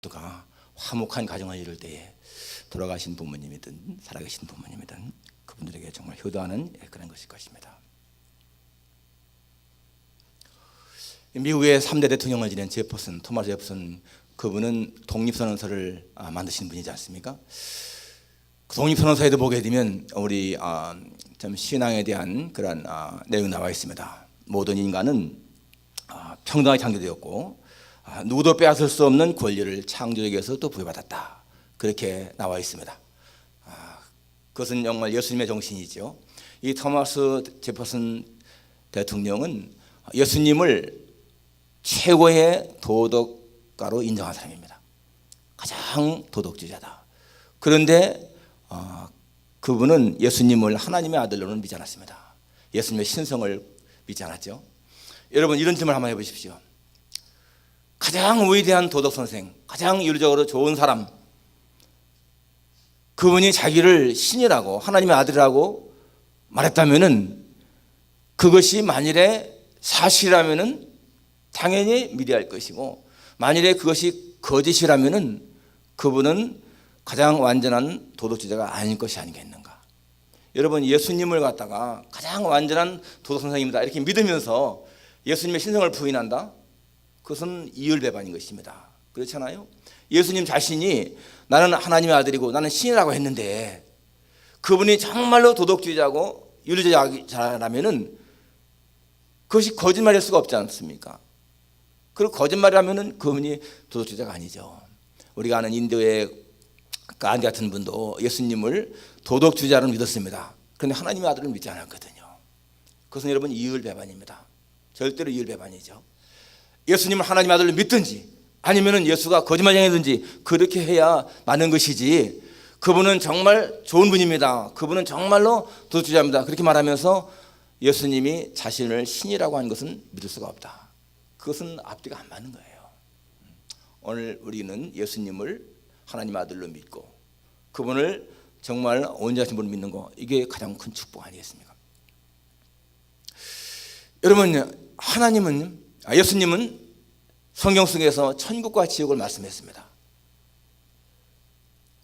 모두가 화목한 가정을 이룰 때에 돌아가신 부모님이든 살아계신 부모님이든 그분들에게 정말 효도하는 그런 것일 것입니다. 미국의 3대 대통령을 지낸 토마스 제퍼슨, 그분은 독립선언서를 만드신 분이지 않습니까? 그 독립선언서에도 보게 되면 우리 좀 신앙에 대한 그런 내용이 나와 있습니다. 모든 인간은 평등하게 창조되었고 누구도 빼앗을 수 없는 권리를 창조주에게서 또 부여받았다, 그렇게 나와 있습니다. 그것은 정말 예수님의 정신이죠. 이 토마스 제퍼슨 대통령은 예수님을 최고의 도덕가로 인정한 사람입니다. 가장 도덕주의자다. 그런데 그분은 예수님을 하나님의 아들로는 믿지 않았습니다. 예수님의 신성을 믿지 않았죠. 여러분, 이런 질문을 한번 해보십시오. 가장 위대한 도덕선생, 가장 윤리적으로 좋은 사람, 그분이 자기를 신이라고 하나님의 아들이라고 말했다면 그것이 만일에 사실이라면 당연히 믿어야 할 것이고, 만일에 그것이 거짓이라면 그분은 가장 완전한 도덕주의자가 아닐 것이 아니겠는가. 여러분, 예수님을 갖다가 가장 완전한 도덕선생입니다 이렇게 믿으면서 예수님의 신성을 부인한다? 그것은 이율배반인 것입니다. 그렇잖아요. 예수님 자신이 나는 하나님의 아들이고 나는 신이라고 했는데 그분이 정말로 도덕주의자고 윤리주의자라면 그것이 거짓말일 수가 없지 않습니까? 그리고 거짓말이라면 그분이 도덕주의자가 아니죠. 우리가 아는 인도의 간디 같은 분도 예수님을 도덕주의자로 믿었습니다. 그런데 하나님의 아들을 믿지 않았거든요. 그것은 여러분 이율배반입니다. 절대로 이율배반이죠. 예수님을 하나님의 아들로 믿든지 아니면 예수가 거짓말쟁이든지 그렇게 해야 맞는 것이지, 그분은 정말 좋은 분입니다, 그분은 정말로 도덕주의자입니다 그렇게 말하면서 예수님이 자신을 신이라고 하는 것은 믿을 수가 없다. 그것은 앞뒤가 안 맞는 거예요. 오늘 우리는 예수님을 하나님의 아들로 믿고 그분을 정말 온전하신 분을 믿는 거, 이게 가장 큰 축복 아니겠습니까? 여러분, 예수님은 성경 속에서 천국과 지옥을 말씀했습니다.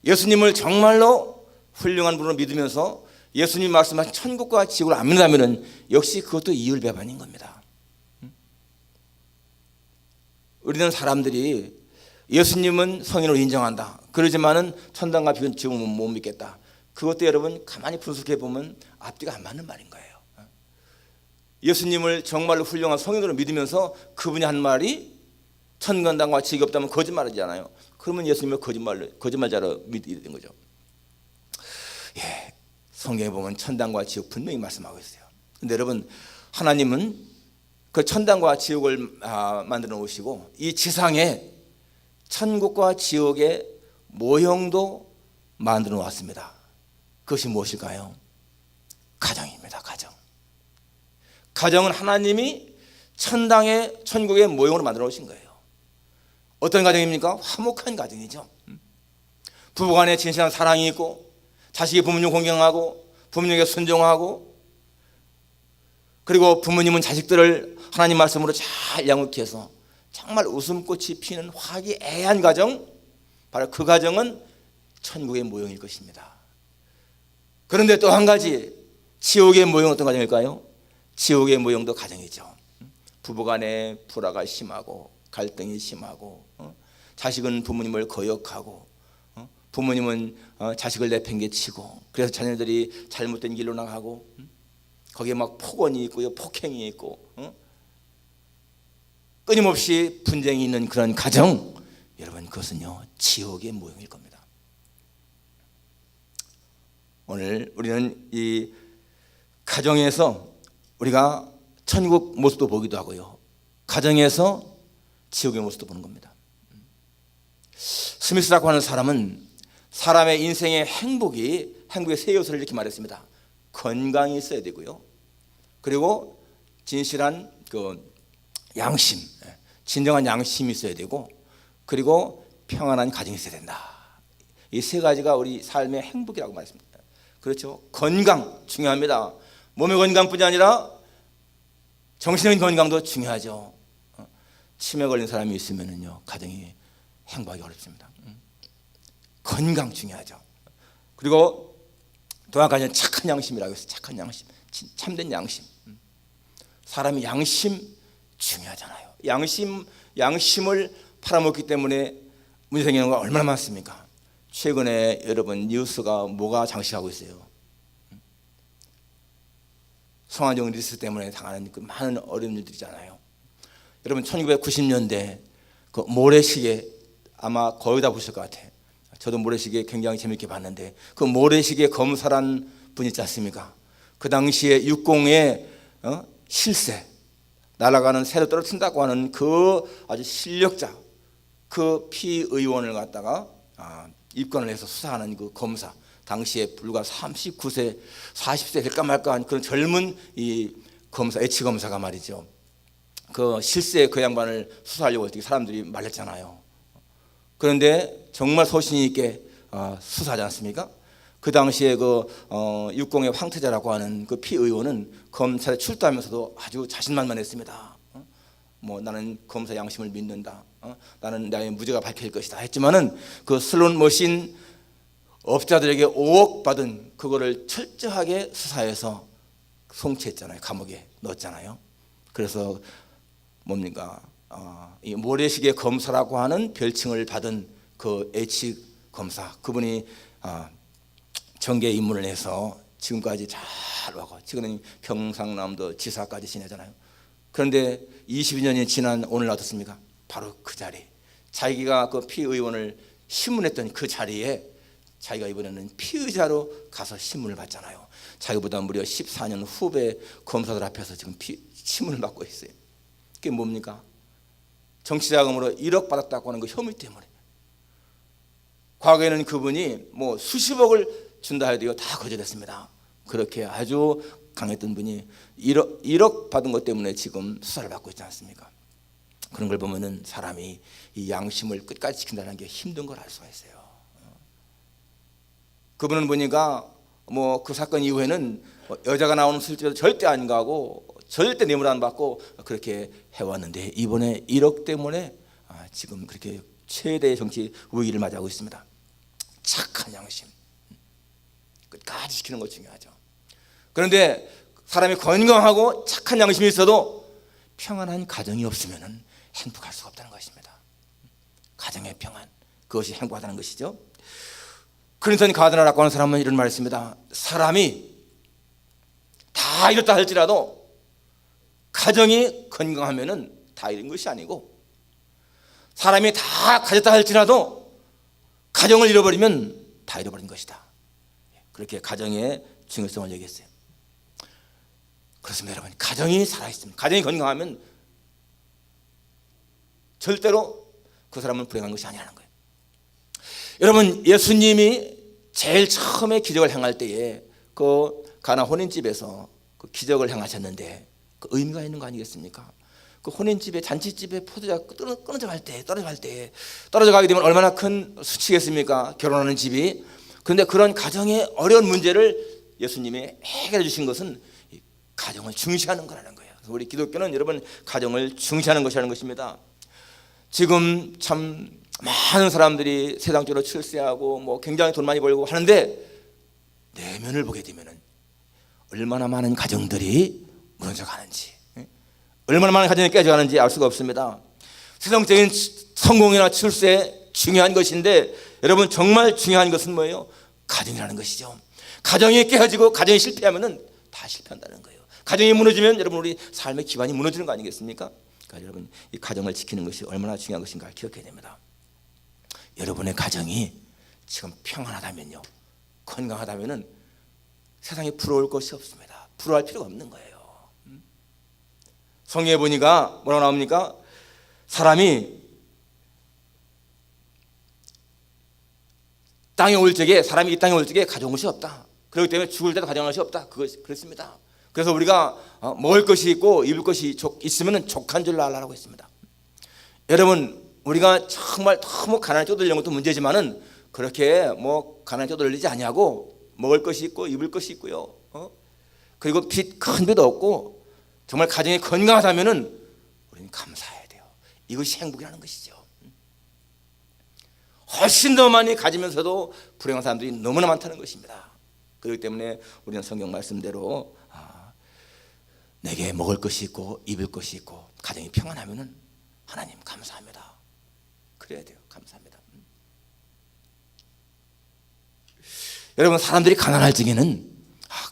예수님을 정말로 훌륭한 분으로 믿으면서 예수님 말씀하신 천국과 지옥을 안 믿는다면 역시 그것도 이율배반인 겁니다. 우리는 사람들이 예수님은 성인으로 인정한다, 그러지만은 천당과 지옥은 못 믿겠다. 그것도 여러분 가만히 분석해 보면 앞뒤가 안 맞는 말인 거예요. 예수님을 정말로 훌륭한 성인으로 믿으면서 그분이 한 말이 천당과 지옥이 없다면 거짓말이잖아요. 그러면 예수님을 거짓말자로 믿게 된 거죠. 성경에 보면 천당과 지옥 분명히 말씀하고 있어요. 근데 여러분, 하나님은 그 천당과 지옥을 만들어 놓으시고 이 지상에 천국과 지옥의 모형도 만들어 놓았습니다. 그것이 무엇일까요? 가정입니다. 가정은 하나님이 천국의 모형으로 만들어 놓으신 거예요. 어떤 가정입니까? 화목한 가정이죠. 부부간에 진실한 사랑이 있고 자식이 부모님 공경하고 부모님에게 순종하고, 그리고 부모님은 자식들을 하나님 말씀으로 잘 양육해서 정말 웃음꽃이 피는 화기애애한 가정, 바로 그 가정은 천국의 모형일 것입니다. 그런데 또 한 가지, 지옥의 모형은 어떤 가정일까요? 지옥의 모형도 가정이죠. 부부간에 불화가 심하고 갈등이 심하고, 자식은 부모님을 거역하고, 부모님은 자식을 내팽개치고, 그래서 자녀들이 잘못된 길로 나가고, 거기에 막 폭언이 있고요, 폭행이 있고, 끊임없이 분쟁이 있는 그런 가정, 여러분 그것은요 지옥의 모형일 겁니다. 오늘 우리는 이 가정에서 우리가 천국 모습도 보기도 하고요, 가정에서 지옥의 모습도 보는 겁니다. 스미스라고 하는 사람은 사람의 인생의 행복의 세 요소를 이렇게 말했습니다. 건강이 있어야 되고요, 그리고 진실한 양심, 진정한 양심이 있어야 되고, 그리고 평안한 가정이 있어야 된다. 이 세 가지가 우리 삶의 행복이라고 말했습니다. 그렇죠? 건강 중요합니다. 몸의 건강뿐이 아니라 정신의 건강도 중요하죠. 치매 걸린 사람이 있으면요 가정이 행복하기 어렵습니다. 건강 중요하죠. 그리고 또 한 가지는 착한 양심이라고 했어요. 착한 양심, 참된 양심. 사람이 양심 중요하잖아요. 양심을 팔아먹기 때문에 문제 생기는 거 얼마나 많습니까? 최근에 여러분 뉴스가 뭐가 장식하고 있어요? 성환종 리스트 때문에 당하는 그 많은 어려운 일들이잖아요. 여러분 1990년대 그 모래시계 아마 거의 다 보실 것 같아요. 저도 모래시계 굉장히 재밌게 봤는데 그 모래시계 검사란 분 있지 않습니까? 그 당시에 육공의 실세 날아가는 새로 떨어진다고 하는 그 아주 실력자 그 피의원을 갖다가 입건을 해서 수사하는 그 검사, 당시에 불과 39세 40세 될까 말까 한 그런 젊은 이 검사, H 검사가 말이죠, 그 실세 그 양반을 수사하려고 했더니 사람들이 말렸잖아요. 그런데 정말 소신 있게 수사하지 않습니까? 그 당시에 그 육공의 황태자라고 하는 그 피의원은 검찰에 출두하면서도 아주 자신만만했습니다. 뭐 나는 검사 양심을 믿는다. 나는 나의 무죄가 밝힐 것이다 했지만은 그 슬롯머신 업자들에게 5억 받은 그거를 철저하게 수사해서 송치했잖아요. 감옥에 넣었잖아요. 그래서 뭡니까? 이 모래시계 검사라고 하는 별칭을 받은 그 H 검사, 그분이 정계 입문을 해서 지금까지 잘 와고 지금은 경상남도 지사까지 지내잖아요. 그런데 22년이 지난 오늘 어떻습니까? 바로 그 자리, 자기가 그 피의원을 신문했던 그 자리에 자기가 이번에는 피의자로 가서 신문을 받잖아요. 자기보다 무려 14년 후배 검사들 앞에서 지금 신문을 받고 있어요. 그게 뭡니까? 정치자금으로 1억 받았다고 하는 그 혐의 때문에. 과거에는 그분이 뭐 수십억을 준다 해도 다 거절했습니다. 그렇게 아주 강했던 분이 1억 받은 것 때문에 지금 수사를 받고 있지 않습니까? 그런 걸 보면은 사람이 이 양심을 끝까지 지킨다는 게 힘든 걸 알 수가 있어요. 그분은 보니까 뭐 그 사건 이후에는 여자가 나오는 술집에도 절대 안 가고 절대 뇌물 안 받고 그렇게 해왔는데 이번에 1억 때문에 지금 그렇게 최대의 정치 위기를 맞이하고 있습니다. 착한 양심 끝까지 지키는 것 중요하죠. 그런데 사람이 건강하고 착한 양심이 있어도 평안한 가정이 없으면 행복할 수가 없다는 것입니다. 가정의 평안, 그것이 행복하다는 것이죠. 클린턴 가드너라고 하는 사람은 이런 말을 했습니다. 사람이 다 이렇다 할지라도 가정이 건강하면 다 잃은 것이 아니고, 사람이 다 가졌다 할지라도 가정을 잃어버리면 다 잃어버린 것이다. 그렇게 가정의 중요성을 얘기했어요. 그렇습니다, 여러분. 가정이 살아있습니다. 가정이 건강하면 절대로 그 사람은 불행한 것이 아니라는 거예요. 여러분, 예수님이 제일 처음에 기적을 행할 때에 그 가나 혼인집에서 그 기적을 행하셨는데 그 의미가 있는 거 아니겠습니까? 그 혼인집에, 잔치집에 포도주가 떨어져 가게 되면 얼마나 큰 수치겠습니까? 결혼하는 집이. 그런데 그런 가정의 어려운 문제를 예수님이 해결해 주신 것은 가정을 중시하는 거라는 거예요. 그래서 우리 기독교는 여러분 가정을 중시하는 것이라는 것입니다. 지금 참 많은 사람들이 세상적으로 출세하고 뭐 굉장히 돈 많이 벌고 하는데 내면을 보게 되면은 얼마나 많은 가정들이 무너져가는지, 얼마나 많은 가정이 깨져가는지 알 수가 없습니다. 세상적인 성공이나 출세 중요한 것인데 여러분 정말 중요한 것은 뭐예요? 가정이라는 것이죠. 가정이 깨어지고 가정이 실패하면은 다 실패한다는 거예요. 가정이 무너지면 여러분 우리 삶의 기반이 무너지는 거 아니겠습니까? 그러니까 여러분 이 가정을 지키는 것이 얼마나 중요한 것인가 기억해야 됩니다. 여러분의 가정이 지금 평안하다면요, 건강하다면은 세상에 부러울 것이 없습니다. 부러워할 필요가 없는 거예요. 성경에 보니까 뭐라고 나옵니까? 사람이 땅에 올 적에, 사람이 이 땅에 올 적에 가져온 것이 없다. 그렇기 때문에 죽을 때도 가져온 것이 없다. 그렇습니다. 그래서 우리가 먹을 것이 있고 입을 것이 있으면 족한 줄 알라고 했습니다. 여러분, 우리가 정말 너무 가난에 쪼들리는 것도 문제지만은 그렇게 뭐 가난에 쪼들리지 아니하고 먹을 것이 있고 입을 것이 있고요. 그리고 큰 빚도 없고 정말 가정이 건강하다면은 우리는 감사해야 돼요. 이것이 행복이라는 것이죠. 훨씬 더 많이 가지면서도 불행한 사람들이 너무나 많다는 것입니다. 그렇기 때문에 우리는 성경 말씀대로 내게 먹을 것이 있고 입을 것이 있고 가정이 평안하면은 하나님 감사합니다. 그래야 돼요. 감사합니다. 여러분, 사람들이 가난할 적에는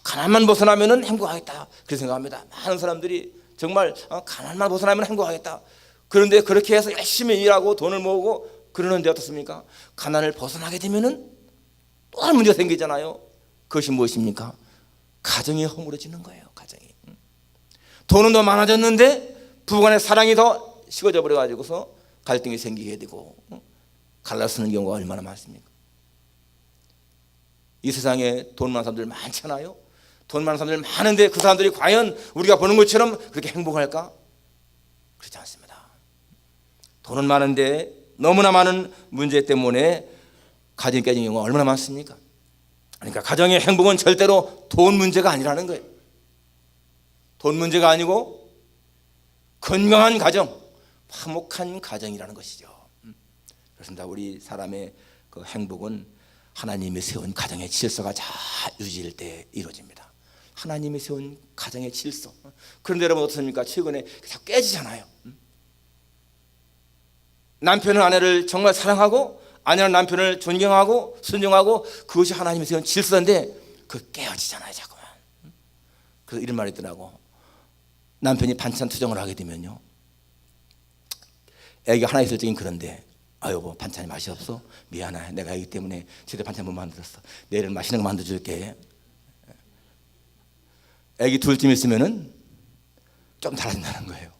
가난만 벗어나면은 행복하겠다 그렇게 생각합니다. 많은 사람들이 정말 가난만 벗어나면 행복하겠다. 그런데 그렇게 해서 열심히 일하고 돈을 모으고 그러는데 어떻습니까? 가난을 벗어나게 되면은 또 다른 문제가 생기잖아요. 그것이 무엇입니까? 가정이 허물어지는 거예요. 가정이. 돈은 더 많아졌는데 부부간의 사랑이 더 식어져 버려가지고서 갈등이 생기게 되고 갈라서는 경우가 얼마나 많습니까? 이 세상에 돈 많은 사람들 많잖아요. 돈 많은 사람들 많은데 그 사람들이 과연 우리가 보는 것처럼 그렇게 행복할까? 그렇지 않습니다. 돈은 많은데 너무나 많은 문제 때문에 가정이 깨진 경우가 얼마나 많습니까? 그러니까 가정의 행복은 절대로 돈 문제가 아니라는 거예요. 돈 문제가 아니고 건강한 가정, 화목한 가정이라는 것이죠. 그렇습니다. 우리 사람의 그 행복은 하나님이 세운 가정의 질서가 잘 유지될 때 이루어집니다. 하나님이 세운 가정의 질서. 그런데 여러분 어떻습니까? 최근에 자꾸 깨지잖아요. 남편은 아내를 정말 사랑하고 아내는 남편을 존경하고 순종하고 그것이 하나님이 세운 질서인데 그 깨어지잖아요. 자꾸만. 그래서 이런 말이 있더라고. 남편이 반찬 투정을 하게 되면요, 애기가 하나 있을 적엔 그런데 여보 반찬이 맛이 없어? 미안해, 내가 애기 때문에 제대로 반찬 못 만들었어. 내일은 맛있는 거 만들어줄게. 애기 둘쯤 있으면은 좀 달라진다는 거예요.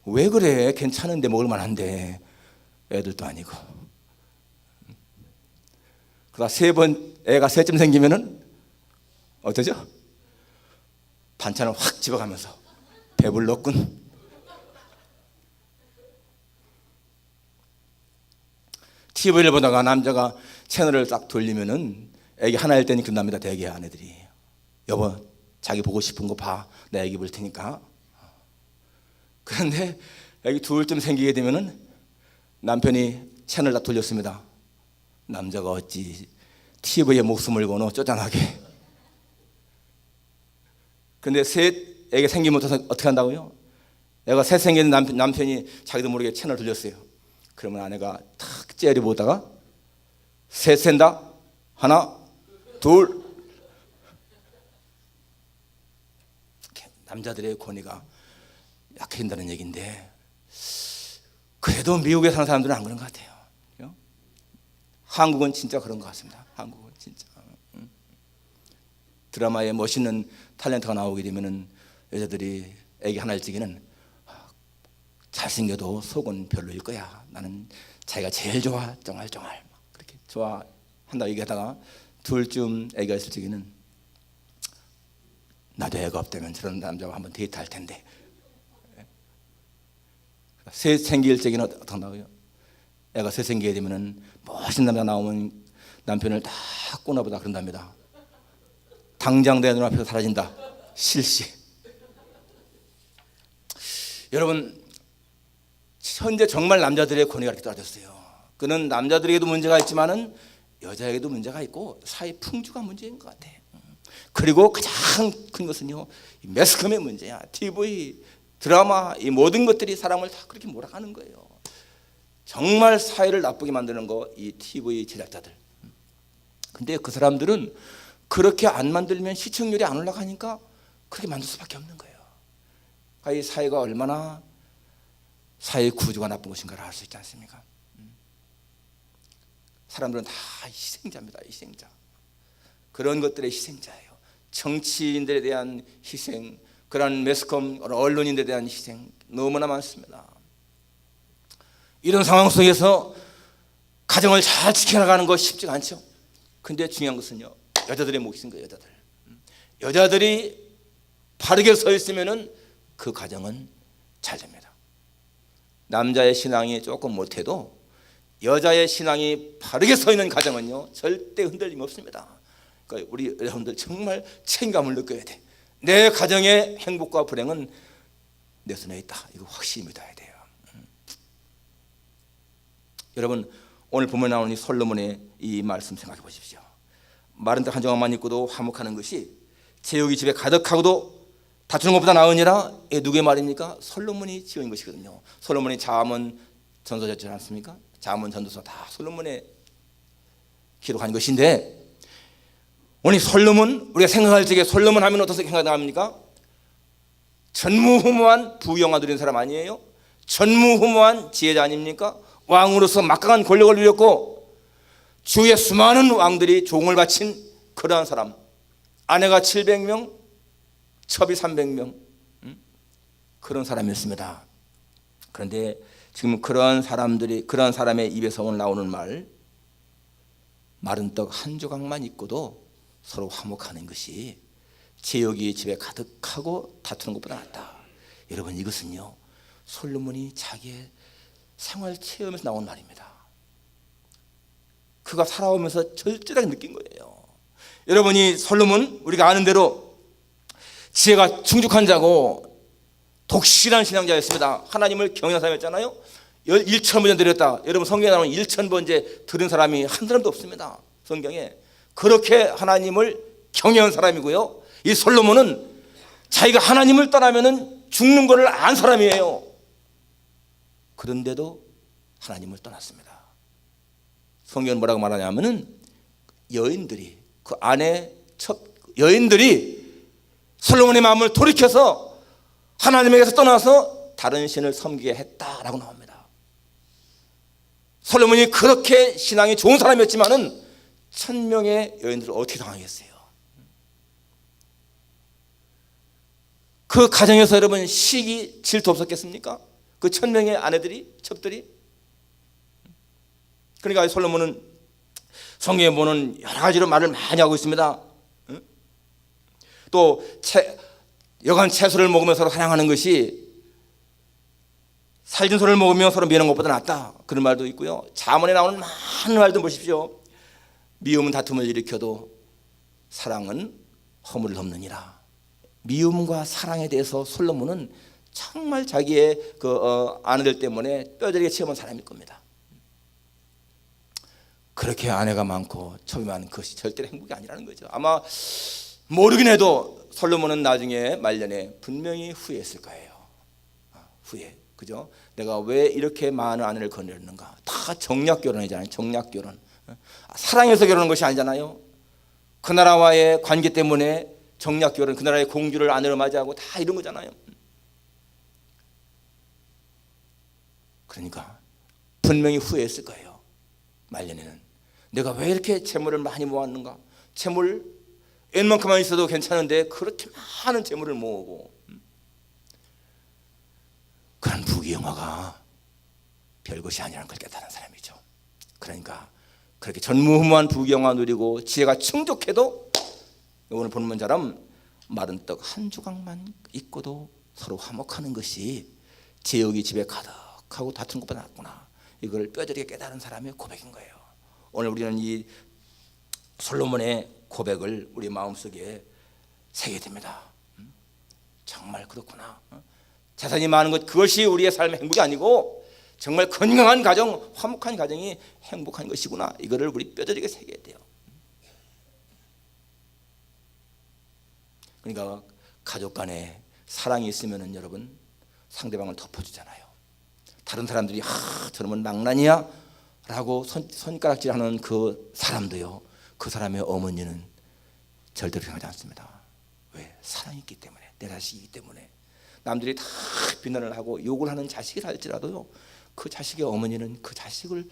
왜 그래? 괜찮은데 먹을 만한데. 애들도 아니고. 그러다 애가 셋쯤 생기면은 어떠죠? 반찬을 확 집어가면서 배불렀군. TV를 보다가 남자가 채널을 딱 돌리면은 애기 하나일 때는 그럽니다. 대개 아내들이 여보 자기 보고 싶은 거 봐. 내 애기 볼 테니까. 그런데 애기 둘쯤 생기게 되면은 남편이 채널 딱 돌렸습니다. 남자가 어찌 TV에 목숨을 거노 쪼잔하게. 그런데 셋 애가 생기면 어떻게 한다고요? 애가 셋 생기는 남편이 자기도 모르게 채널 돌렸어요. 그러면 아내가 탁 째려보다가 셋 센다. 하나 둘. 남자들의 권위가 약해진다는 얘기인데 그래도 미국에 사는 사람들은 안 그런 것 같아요. 한국은 진짜 그런 것 같습니다. 한국은 진짜. 드라마에 멋있는 탤런트가 나오게 되면은 여자들이 애기 하나일 적에는 잘생겨도 속은 별로일 거야. 나는 자기가 제일 좋아. 쫑알쫑알 그렇게 좋아한다 얘기하다가 둘쯤 애기가 있을 적에는 나도 애가 없다면 저런 남자와 한번 데이트할 텐데. 새 생길 적에는 어떻게 나와요? 애가 새 생기게 되면은 멋진 남자 나오면 남편을 다 꼬나보다 그런답니다. 당장 내 눈앞에서 사라진다. 실시. 여러분 현재 정말 남자들의 권위가 이렇게 떨어졌어요. 그는 남자들에게도 문제가 있지만은 여자에게도 문제가 있고 사회 풍조가 문제인 것 같아요. 그리고 가장 큰 것은요 매스컴의 문제야. TV, 드라마 이 모든 것들이 사람을 다 그렇게 몰아가는 거예요. 정말 사회를 나쁘게 만드는 거 이 TV 제작자들. 근데 그 사람들은 그렇게 안 만들면 시청률이 안 올라가니까 그렇게 만들 수밖에 없는 거예요. 이 사회가 얼마나 사회 구조가 나쁜 것인가를 알 수 있지 않습니까? 사람들은 다 희생자입니다. 희생자. 그런 것들의 희생자예요. 정치인들에 대한 희생, 그런 매스컴, 언론인들에 대한 희생 너무나 많습니다. 이런 상황 속에서 가정을 잘 지켜나가는 거 쉽지가 않죠. 근데 중요한 것은요 여자들의 몫인 거예요. 여자들이 바르게 서 있으면은 그 가정은 잘 됩니다. 남자의 신앙이 조금 못해도 여자의 신앙이 바르게 서 있는 가정은요 절대 흔들림 없습니다. 그러니까 우리 여러분들 정말 책임감을 느껴야 돼. 내 가정의 행복과 불행은 내 손에 있다. 이거 확실히 믿어야 돼요. 여러분 오늘 본문에 나오는 이 솔로몬의 이 말씀 생각해 보십시오. 마른 떡 한 조각만 있고도 화목하는 것이 제육이 집에 가득하고도 다투는 것보다 나으니라. 이게 누구의 말입니까? 솔로몬이 지은 것이거든요. 솔로몬이 잠언 전서였지 않습니까? 잠언 전도서 다 솔로몬의 기록한 것인데, 오늘 솔로몬, 우리가 생각할 적에 솔로몬 하면 어떻게 생각합니까? 전무후무한 부영화 누린 사람 아니에요? 전무후무한 지혜자 아닙니까? 왕으로서 막강한 권력을 누렸고 주위에 수많은 왕들이 종을 바친 그러한 사람, 아내가 700명, 첩이 300명, 그런 사람이었습니다. 그런데 지금 그런 사람의 입에서 오늘 나오는 말, 마른 떡 한 조각만 있고도 서로 화목하는 것이 제육이 집에 가득하고 다투는 것보다 낫다. 여러분, 이것은요 솔로몬이 자기의 생활 체험에서 나온 말입니다. 그가 살아오면서 절절하게 느낀 거예요. 여러분이 솔로몬, 우리가 아는 대로 지혜가 충족한 자고 독실한 신앙자였습니다. 하나님을 경외하는 사람이었잖아요. 1,000번째 드렸다. 여러분, 성경에 나오는 1,000번째 들은 사람이 한 사람도 없습니다. 성경에. 그렇게 하나님을 경외한 사람이고요. 이 솔로몬은 자기가 하나님을 떠나면 죽는 것을 안 사람이에요. 그런데도 하나님을 떠났습니다. 성경은 뭐라고 말하냐면은 여인들이, 그 아내 여인들이 솔로몬의 마음을 돌이켜서 하나님에게서 떠나서 다른 신을 섬기게 했다라고 나옵니다. 솔로몬이 그렇게 신앙이 좋은 사람이었지만은 1,000명의 여인들을 어떻게 당하겠어요? 그 가정에서 여러분 시기 질투 없었겠습니까? 그 1,000명의 아내들이, 첩들이. 그러니까 솔로몬은 성경에 보는 여러 가지로 말을 많이 하고 있습니다. 또 여간 채소를 먹으며 서로 사랑하는 것이 살진 소를 먹으며 서로 미워하는 것보다 낫다, 그런 말도 있고요. 잠언에 나오는 많은 말도 보십시오. 미움은 다툼을 일으켜도 사랑은 허물을 덮느니라. 미움과 사랑에 대해서 솔로몬은 정말 자기의 아내들 때문에 뼈저리게 체험한 사람일 겁니다. 그렇게 아내가 많고 첩이 많은 것이 절대로 행복이 아니라는 거죠. 아마 모르긴 해도 솔로몬은 나중에 말년에 분명히 후회했을 거예요. 후회, 그죠? 내가 왜 이렇게 많은 아내를 거느렸는가? 다 정략 결혼이잖아요. 정략 결혼. 사랑해서 결혼한 것이 아니잖아요. 그 나라와의 관계 때문에 정략 결혼, 그 나라의 공주를 아내로 맞이하고 다 이런 거잖아요. 그러니까 분명히 후회했을 거예요. 말년에는 내가 왜 이렇게 재물을 많이 모았는가? 재물 웬만큼만 있어도 괜찮은데 그렇게 많은 재물을 모으고, 그런 부귀영화가 별것이 아니라는 걸 깨달은 사람이죠. 그러니까 그렇게 전무후무한 부귀영화 누리고 지혜가 충족해도 오늘 본문처럼 마른 떡 한 조각만 있고도 서로 화목하는 것이 제육이 집에 가득하고 다투는 것보다 낫구나. 이걸 뼈저리게 깨달은 사람의 고백인 거예요. 오늘 우리는 이 솔로몬의 고백을 우리 마음속에 새겨야 됩니다. 정말 그렇구나. 재산이 많은 것, 그것이 우리의 삶의 행복이 아니고 정말 건강한 가정, 화목한 가정이 행복한 것이구나. 이거를 우리 뼈저리게 새겨야 돼요. 그러니까 가족 간에 사랑이 있으면은 여러분 상대방을 덮어주잖아요. 다른 사람들이 저놈은 낭란이야 라고 손가락질하는 그 사람도요, 그 사람의 어머니는 절대로 평하지 않습니다. 왜? 사랑이 있기 때문에, 내 자식이기 때문에. 남들이 다 비난을 하고 욕을 하는 자식을 할지라도요, 그 자식의 어머니는 그 자식을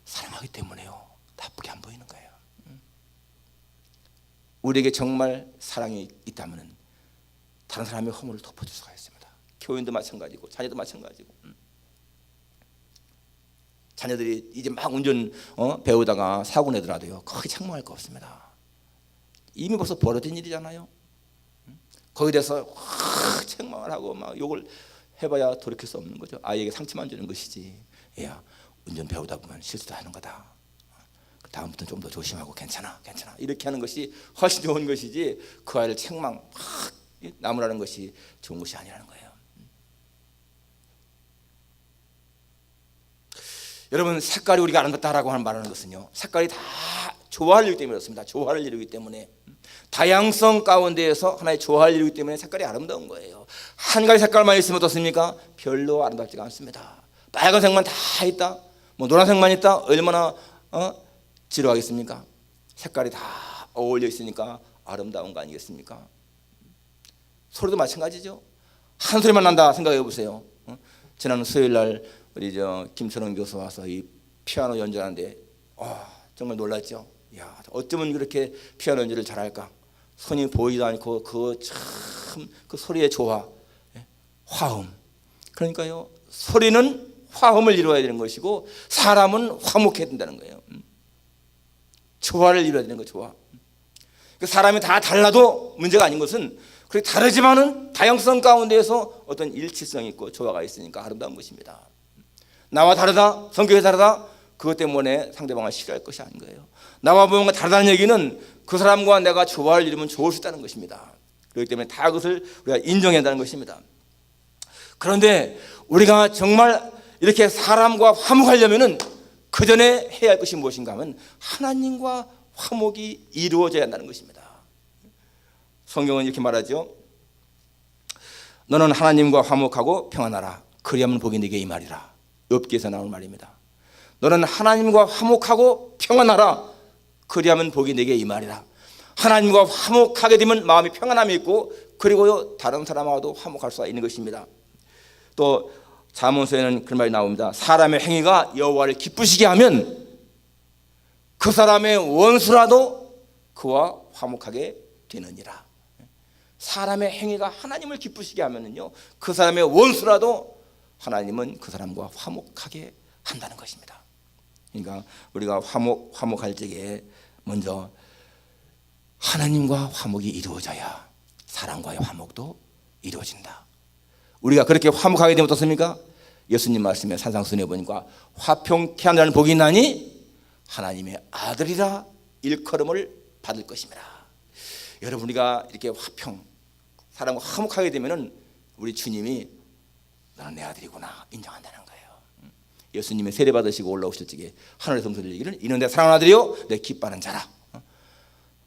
사랑하기 때문에요, 나쁘게 안 보이는 거예요. 우리에게 정말 사랑이 있다면 다른 사람의 허물을 덮어줄 수가 있습니다. 교인도 마찬가지고 자녀도 마찬가지고. 자녀들이 이제 막 운전 배우다가 사고 내더라도요, 거기 책망할 거 없습니다. 이미 벌써 벌어진 일이잖아요. 거기에 대해서 책망을 하고 막 욕을 해봐야 돌이킬 수 없는 거죠. 아이에게 상처만 주는 것이지. 얘야, 운전 배우다 보면 실수도 하는 거다. 다음부터는 좀 더 조심하고 괜찮아 이렇게 하는 것이 훨씬 좋은 것이지, 그 아이를 책망 막 나무라는 것이 좋은 것이 아니라는 거예요. 여러분, 색깔이 우리가 아름답다라고 말하는 것은요, 색깔이 다 조화를 이루기 때문에 그렇습니다. 조화를 이루기 때문에, 다양성 가운데에서 하나의 조화를 이루기 때문에 색깔이 아름다운 거예요. 한 가지 색깔만 있으면 어떻습니까? 별로 아름답지가 않습니다. 빨간색만 다 있다, 뭐 노란색만 있다, 얼마나 지루하겠습니까? 색깔이 다 어울려 있으니까 아름다운 거 아니겠습니까? 소리도 마찬가지죠. 한 소리만 난다 생각해 보세요. 지난 수요일 날 우리 김철원 교수 와서 이 피아노 연주하는데 정말 놀랐죠. 야, 어쩌면 그렇게 피아노 연주를 잘할까? 손이 보이지도 않고 그 소리의 조화, 화음. 그러니까요, 소리는 화음을 이루어야 되는 것이고 사람은 화목해야 된다는 거예요. 조화를 이루어야 되는 거예요. 조화. 그 사람이 다 달라도 문제가 아닌 것은 그렇게 다르지만은 다양성 가운데에서 어떤 일치성이 있고 조화가 있으니까 아름다운 것입니다. 나와 다르다, 성격이 다르다, 그것 때문에 상대방을 싫어할 것이 아닌 거예요. 나와 뭔가 다르다는 얘기는 그 사람과 내가 조화를 이루면 좋을 수 있다는 것입니다. 그렇기 때문에 다 그것을 우리가 인정해야 한다는 것입니다. 그런데 우리가 정말 이렇게 사람과 화목하려면은 그 전에 해야 할 것이 무엇인가 하면 하나님과 화목이 이루어져야 한다는 것입니다. 성경은 이렇게 말하죠. 너는 하나님과 화목하고 평안하라. 그리하면 복이 네게 임하리라. 욥기에서 나오는 말입니다. 너는 하나님과 화목하고 평안하라. 그리하면 복이 네게 임하리라. 하나님과 화목하게 되면 마음이 평안함이 있고, 그리고 다른 사람하고도 화목할 수가 있는 것입니다. 또 잠언서에는 그런 말이 나옵니다. 사람의 행위가 여호와를 기쁘시게 하면 그 사람의 원수라도 그와 화목하게 되느니라. 사람의 행위가 하나님을 기쁘시게 하면은요, 그 사람의 원수라도 하나님은 그 사람과 화목하게 한다는 것입니다. 그러니까 우리가 화목할 적에 먼저 하나님과 화목이 이루어져야 사람과의 화목도 이루어진다. 우리가 그렇게 화목하게 되면 어떻습니까? 예수님 말씀에 산상수훈에 보니까 화평케 하는 복이 있나니 하나님의 아들이라 일컬음을 받을 것입니다. 여러분, 우리가 이렇게 사람과 화목하게 되면은 우리 주님이 너는 내 아들이구나 인정한다는 거예요. 예수님의 세례 받으시고 올라오실 적에 하늘에서 음성을 이기는 이는 내 사랑하는 아들이요 내 기뻐하는 자라.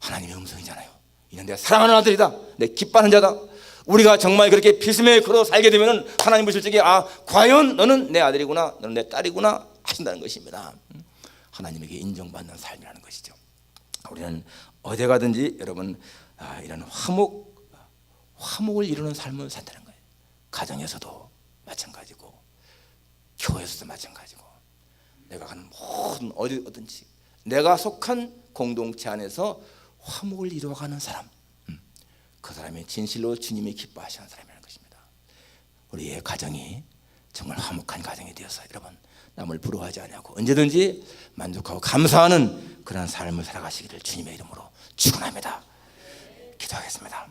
하나님의 음성이잖아요. 이는 내 사랑하는 아들이다, 내 기뻐하는 자다. 우리가 정말 그렇게 비스매에 걸어 살게 되면은 하나님 보실 적에 과연 너는 내 아들이구나, 너는 내 딸이구나 하신다는 것입니다. 하나님에게 인정받는 삶이라는 것이죠. 우리는 어디 가든지 여러분 이런 화목을 이루는 삶을 산다는 거예요. 가정에서도 마찬가지고, 교회에서도 마찬가지고, 내가 가는 모든 어디든지 내가 속한 공동체 안에서 화목을 이루어가는 사람, 그 사람이 진실로 주님이 기뻐하시는 사람이라는 것입니다. 우리의 가정이 정말 화목한 가정이 되어서 여러분 남을 부러워하지 않고 언제든지 만족하고 감사하는 그런 삶을 살아가시기를 주님의 이름으로 축원합니다. 기도하겠습니다.